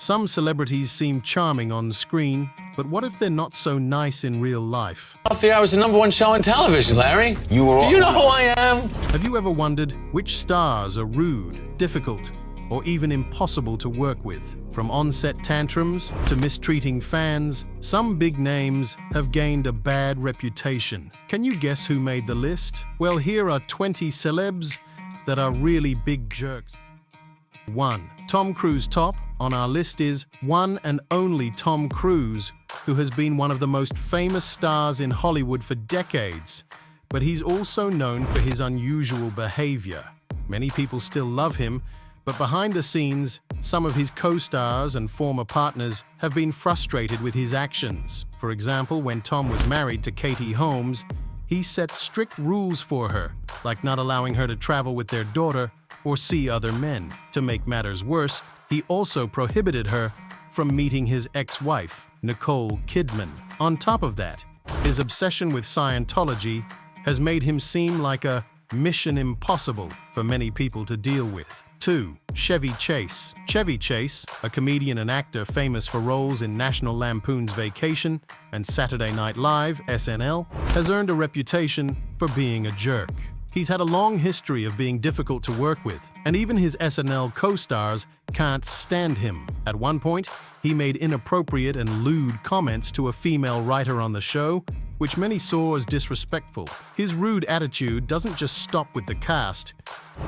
Some celebrities seem charming on screen, but what if they're not so nice in real life? Off the Hour was the #1 show on television, Larry. Do you know who I am? Have you ever wondered which stars are rude, difficult, or even impossible to work with? From on-set tantrums to mistreating fans, some big names have gained a bad reputation. Can you guess who made the list? Well, here are 20 celebs that are really big jerks. 1. Tom Cruise. Top on our list is one and only Tom Cruise, who has been one of the most famous stars in Hollywood for decades, but he's also known for his unusual behavior. Many people still love him, but behind the scenes, some of his co-stars and former partners have been frustrated with his actions. For example, when Tom was married to Katie Holmes, he set strict rules for her, like not allowing her to travel with their daughter or see other men. To make matters worse, he also prohibited her from meeting his ex-wife, Nicole Kidman. On top of that, his obsession with Scientology has made him seem like a mission impossible for many people to deal with. 2. Chevy Chase. Chevy Chase, a comedian and actor famous for roles in National Lampoon's Vacation and Saturday Night Live, SNL, has earned a reputation for being a jerk. He's had a long history of being difficult to work with, and even his SNL co-stars can't stand him. At one point, he made inappropriate and lewd comments to a female writer on the show, which many saw as disrespectful. His rude attitude doesn't just stop with the cast.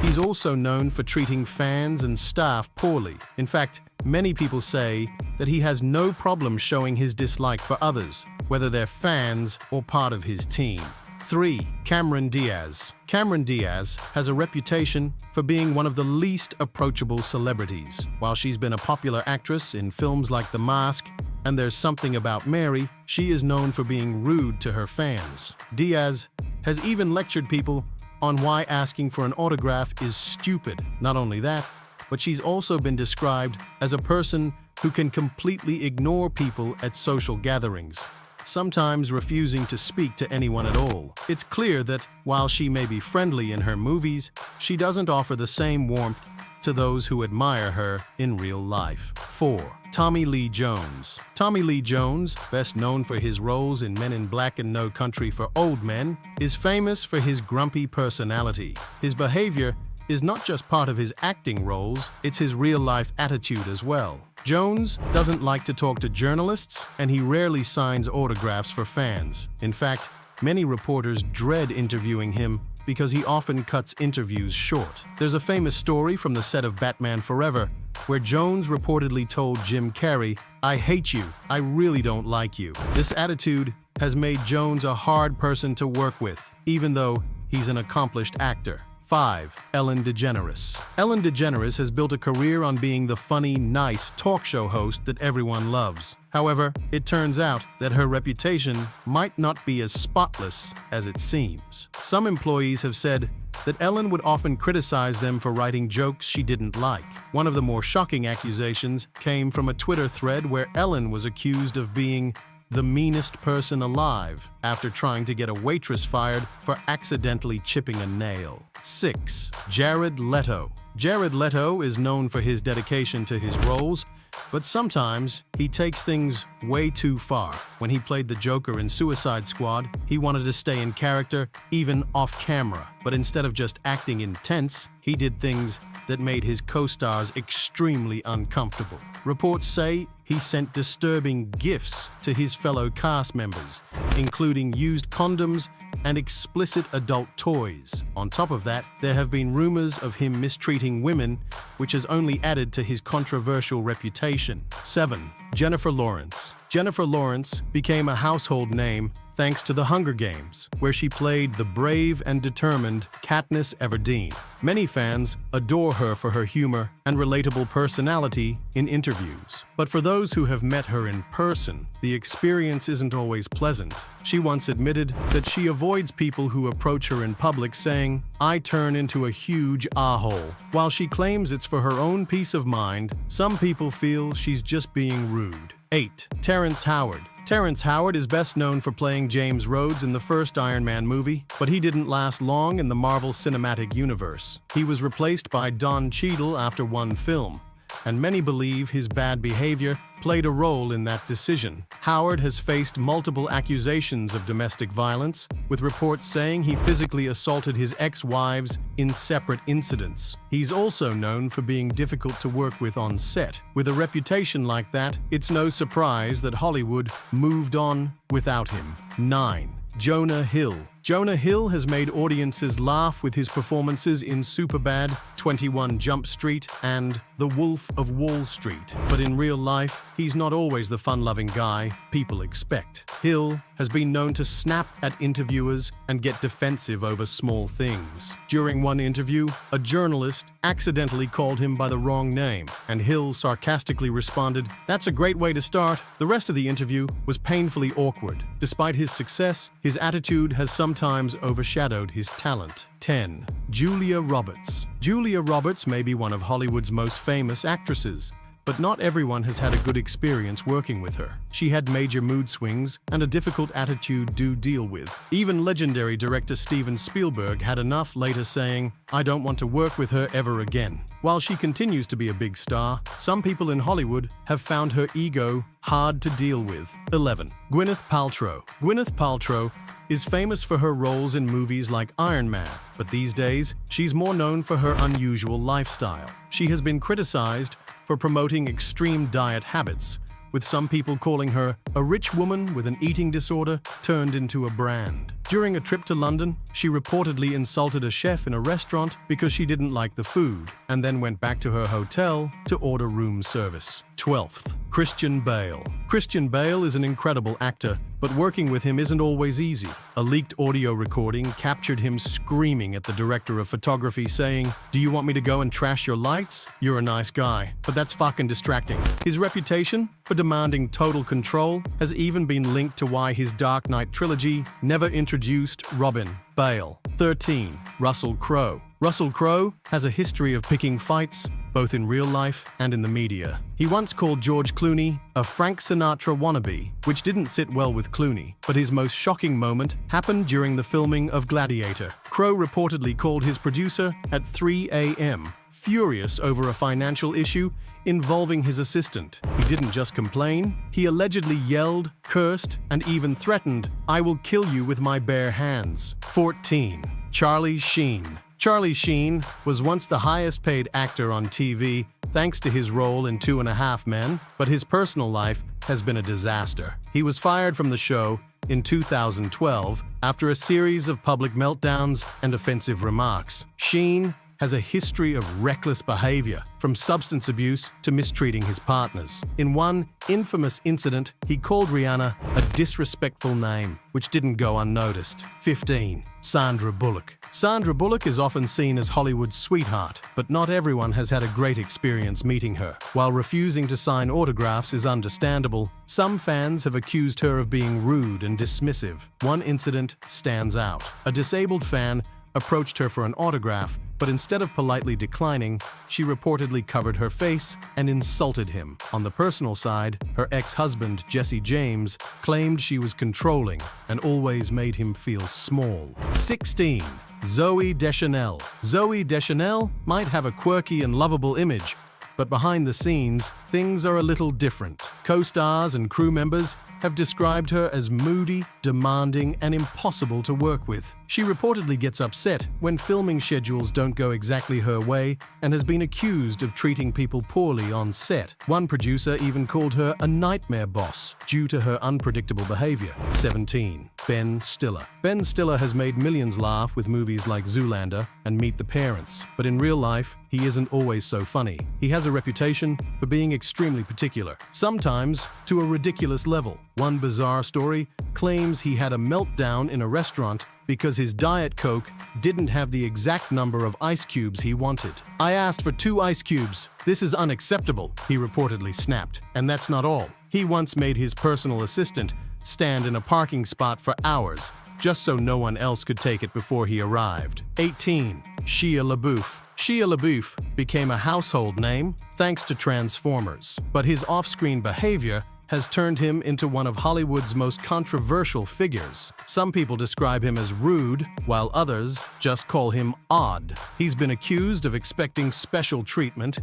He's also known for treating fans and staff poorly. In fact, many people say that he has no problem showing his dislike for others, whether they're fans or part of his team. 3. Cameron Diaz. Cameron Diaz has a reputation for being one of the least approachable celebrities. While she's been a popular actress in films like The Mask and There's Something About Mary, she is known for being rude to her fans. Diaz has even lectured people on why asking for an autograph is stupid. Not only that, but she's also been described as a person who can completely ignore people at social gatherings, sometimes refusing to speak to anyone at all. It's clear that while she may be friendly in her movies, she doesn't offer the same warmth to those who admire her in real life. 4. Tommy Lee Jones. Tommy Lee Jones, best known for his roles in Men in Black and No Country for Old Men, is famous for his grumpy personality. His behavior is not just part of his acting roles, it's his real-life attitude as well. Jones doesn't like to talk to journalists, and he rarely signs autographs for fans. In fact, many reporters dread interviewing him because he often cuts interviews short. There's a famous story from the set of Batman Forever where Jones reportedly told Jim Carrey, "I hate you, I really don't like you." This attitude has made Jones a hard person to work with, even though he's an accomplished actor. 5. Ellen DeGeneres. Ellen DeGeneres has built a career on being the funny, nice talk show host that everyone loves. However, it turns out that her reputation might not be as spotless as it seems. Some employees have said that Ellen would often criticize them for writing jokes she didn't like. One of the more shocking accusations came from a Twitter thread where Ellen was accused of being the meanest person alive after trying to get a waitress fired for accidentally chipping a nail. 6. Jared Leto. Jared Leto is known for his dedication to his roles, but sometimes he takes things way too far. When he played the Joker in Suicide Squad, he wanted to stay in character, even off camera. But instead of just acting intense, he did things that made his co-stars extremely uncomfortable. Reports say he sent disturbing gifts to his fellow cast members, including used condoms and explicit adult toys. On top of that, there have been rumors of him mistreating women, which has only added to his controversial reputation. 7. Jennifer Lawrence. Jennifer Lawrence became a household name thanks to The Hunger Games, where she played the brave and determined Katniss Everdeen. Many fans adore her for her humor and relatable personality in interviews. But for those who have met her in person, the experience isn't always pleasant. She once admitted that she avoids people who approach her in public saying, "I turn into a huge a-hole." While she claims it's for her own peace of mind, some people feel she's just being rude. 8. Terrence Howard. Terrence Howard is best known for playing James Rhodes in the first Iron Man movie, but he didn't last long in the Marvel Cinematic Universe. He was replaced by Don Cheadle after one film. and many believe his bad behavior played a role in that decision. Howard has faced multiple accusations of domestic violence, with reports saying he physically assaulted his ex-wives in separate incidents. He's also known for being difficult to work with on set. With a reputation like that, it's no surprise that Hollywood moved on without him. 9. Jonah Hill. Jonah Hill has made audiences laugh with his performances in Superbad, 21 Jump Street, and The Wolf of Wall Street. But in real life, he's not always the fun-loving guy people expect. Hill has been known to snap at interviewers and get defensive over small things. During one interview, a journalist accidentally called him by the wrong name, and Hill sarcastically responded, "That's a great way to start." The rest of the interview was painfully awkward. Despite his success, his attitude has sometimes overshadowed his talent. 10. Julia Roberts. Julia Roberts may be one of Hollywood's most famous actresses, but not everyone has had a good experience working with her. She had major mood swings and a difficult attitude to deal with. Even legendary director Steven Spielberg had enough, later saying, "I don't want to work with her ever again." While she continues to be a big star, some people in Hollywood have found her ego hard to deal with. 11. Gwyneth Paltrow. Gwyneth Paltrow is famous for her roles in movies like Iron Man, but these days, she's more known for her unusual lifestyle. She has been criticized for promoting extreme diet habits, with some people calling her a rich woman with an eating disorder turned into a brand. During a trip to London, she reportedly insulted a chef in a restaurant because she didn't like the food, and then went back to her hotel to order room service. 12th. Christian Bale. Christian Bale is an incredible actor, but working with him isn't always easy. A leaked audio recording captured him screaming at the director of photography saying, "Do you want me to go and trash your lights? You're a nice guy, but that's fucking distracting." His reputation for demanding total control has even been linked to why his Dark Knight trilogy never introduced Robin. Bale. 13. Russell Crowe. Russell Crowe has a history of picking fights, both in real life and in the media. He once called George Clooney a Frank Sinatra wannabe, which didn't sit well with Clooney, but his most shocking moment happened during the filming of Gladiator. Crowe reportedly called his producer at 3 a.m., furious over a financial issue involving his assistant. He didn't just complain, he allegedly yelled, cursed, and even threatened, "I will kill you with my bare hands." 14. Charlie Sheen. Charlie Sheen was once the highest-paid actor on TV thanks to his role in 2.5 Men, but his personal life has been a disaster. He was fired from the show in 2012 after a series of public meltdowns and offensive remarks. Sheen has a history of reckless behavior, from substance abuse to mistreating his partners. In one infamous incident, he called Rihanna a disrespectful name, which didn't go unnoticed. 15. Sandra Bullock. Sandra Bullock is often seen as Hollywood's sweetheart, but not everyone has had a great experience meeting her. While refusing to sign autographs is understandable, some fans have accused her of being rude and dismissive. One incident stands out. A disabled fan approached her for an autograph, but instead of politely declining, she reportedly covered her face and insulted him. On the personal side, her ex-husband, Jesse James, claimed she was controlling and always made him feel small. 16. Zooey Deschanel. Zooey Deschanel might have a quirky and lovable image, but behind the scenes, things are a little different. Co-stars and crew members have described her as moody, demanding, and impossible to work with. She reportedly gets upset when filming schedules don't go exactly her way and has been accused of treating people poorly on set. One producer even called her a nightmare boss due to her unpredictable behavior. 17. Ben Stiller. Ben Stiller has made millions laugh with movies like Zoolander and Meet the Parents, but in real life, he isn't always so funny. He has a reputation for being extremely particular, sometimes to a ridiculous level. One bizarre story claims he had a meltdown in a restaurant because his Diet Coke didn't have the exact number of ice cubes he wanted. "I asked for 2 ice cubes. This is unacceptable," he reportedly snapped. And that's not all. He once made his personal assistant stand in a parking spot for hours, just so no one else could take it before he arrived. 18. Shia LaBeouf. Shia LaBeouf became a household name thanks to Transformers, but his off-screen behavior has turned him into one of Hollywood's most controversial figures. Some people describe him as rude, while others just call him odd. He's been accused of expecting special treatment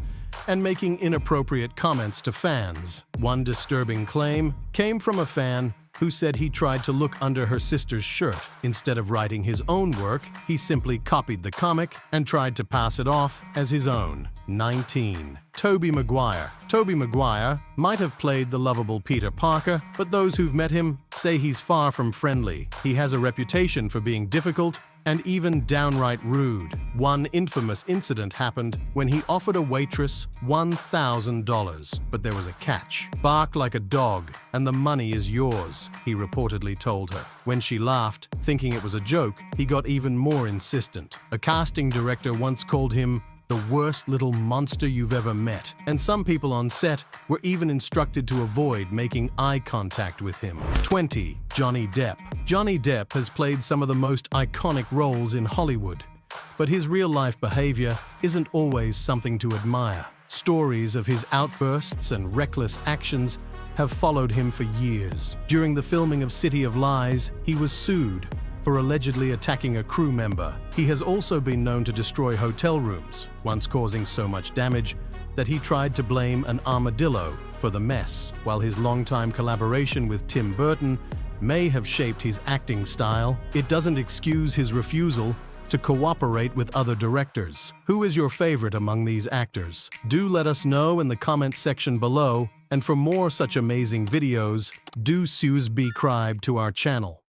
and making inappropriate comments to fans. One disturbing claim came from a fan who said he tried to look under her sister's shirt. Instead of writing his own work, he simply copied the comic and tried to pass it off as his own. 19. Tobey Maguire. Tobey Maguire might have played the lovable Peter Parker, but those who've met him say he's far from friendly. He has a reputation for being difficult and even downright rude. One infamous incident happened when he offered a waitress $1,000, but there was a catch. "Bark like a dog, and the money is yours," he reportedly told her. When she laughed, thinking it was a joke, he got even more insistent. A casting director once called him the worst little monster you've ever met, and some people on set were even instructed to avoid making eye contact with him. 20. Johnny Depp. Johnny Depp has played some of the most iconic roles in Hollywood, but his real-life behavior isn't always something to admire. Stories of his outbursts and reckless actions have followed him for years. During the filming of City of Lies, he was sued for allegedly attacking a crew member. He has also been known to destroy hotel rooms, once causing so much damage that he tried to blame an armadillo for the mess. While his longtime collaboration with Tim Burton may have shaped his acting style, it doesn't excuse his refusal to cooperate with other directors. Who is your favorite among these actors? Do let us know in the comments section below, and for more such amazing videos, do subscribe to our channel.